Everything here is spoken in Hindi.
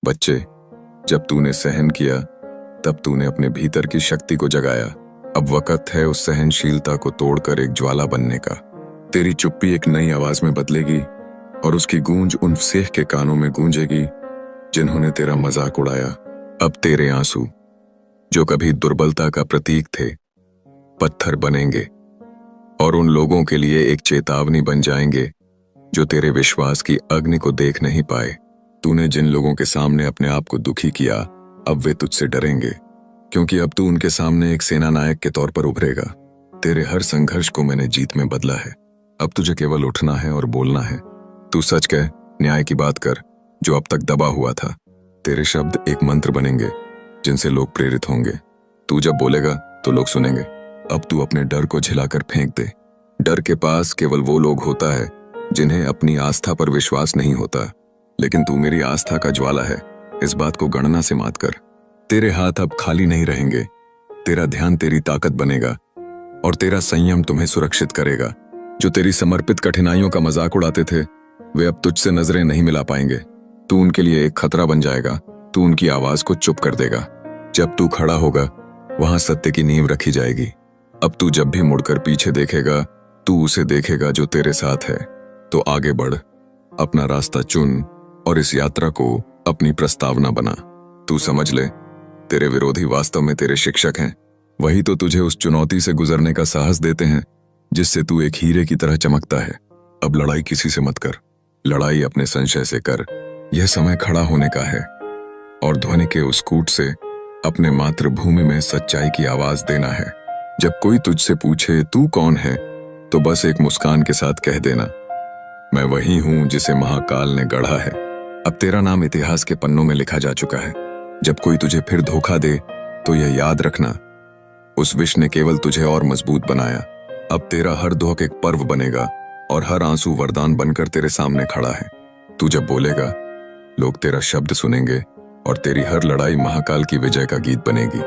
बच्चे, जब तूने सहन किया तब तूने अपने भीतर की शक्ति को जगाया। अब वक्त है उस सहनशीलता को तोड़कर एक ज्वाला बनने का। तेरी चुप्पी एक नई आवाज में बदलेगी और उसकी गूंज उन सेख के कानों में गूंजेगी जिन्होंने तेरा मजाक उड़ाया। अब तेरे आंसू, जो कभी दुर्बलता का प्रतीक थे, पत्थर बनेंगे और उन लोगों के लिए एक चेतावनी बन जाएंगे जो तेरे विश्वास की अग्नि को देख नहीं पाए। तूने जिन लोगों के सामने अपने आप को दुखी किया, अब वे तुझसे डरेंगे, क्योंकि अब तू उनके सामने एक सेना नायक के तौर पर उभरेगा। तेरे हर संघर्ष को मैंने जीत में बदला है। अब तुझे केवल उठना है और बोलना है। तू सच कह, न्याय की बात कर जो अब तक दबा हुआ था। तेरे शब्द एक मंत्र बनेंगे जिनसे लोग प्रेरित होंगे। तू जब बोलेगा तो लोग सुनेंगे। अब तू अपने डर को झिलाकर फेंक दे। डर के पास केवल वो लोग होता है जिन्हें अपनी आस्था पर विश्वास नहीं होता, लेकिन तू मेरी आस्था का ज्वाला है। इस बात को गणना से मात कर। तेरे हाथ अब खाली नहीं रहेंगे। तेरा ध्यान तेरी ताकत बनेगा और तेरा संयम तुम्हें सुरक्षित करेगा। जो तेरी समर्पित कठिनाइयों का मजाक उड़ाते थे, वे अब तुझसे नजरें नहीं मिला पाएंगे। तू उनके लिए एक खतरा बन जाएगा। तू उनकी आवाज को चुप कर देगा। जब तू खड़ा होगा, वहां सत्य की नींव रखी जाएगी। अब तू जब भी मुड़कर पीछे देखेगा, तू उसे देखेगा जो तेरे साथ है। तो आगे बढ़, अपना रास्ता चुन और इस यात्रा को अपनी प्रस्तावना बना। तू समझ ले, तेरे विरोधी वास्तव में तेरे शिक्षक हैं। वही तो तुझे उस चुनौती से गुजरने का साहस देते हैं जिससे तू एक हीरे की तरह चमकता है। अब लड़ाई किसी से मत कर, लड़ाई अपने संशय से कर। यह समय खड़ा होने का है और ध्वनि के उस कूट से अपने मातृभूमि में सच्चाई की आवाज देना है। जब कोई तुझसे पूछे तू कौन है, तो बस एक मुस्कान के साथ कह देना, मैं वही हूं जिसे महाकाल ने गढ़ा है। अब तेरा नाम इतिहास के पन्नों में लिखा जा चुका है। जब कोई तुझे फिर धोखा दे तो यह याद रखना, उस विष ने केवल तुझे और मजबूत बनाया। अब तेरा हर दुख एक पर्व बनेगा और हर आंसू वरदान बनकर तेरे सामने खड़ा है। तू जब बोलेगा, लोग तेरा शब्द सुनेंगे और तेरी हर लड़ाई महाकाल की विजय का गीत बनेगी।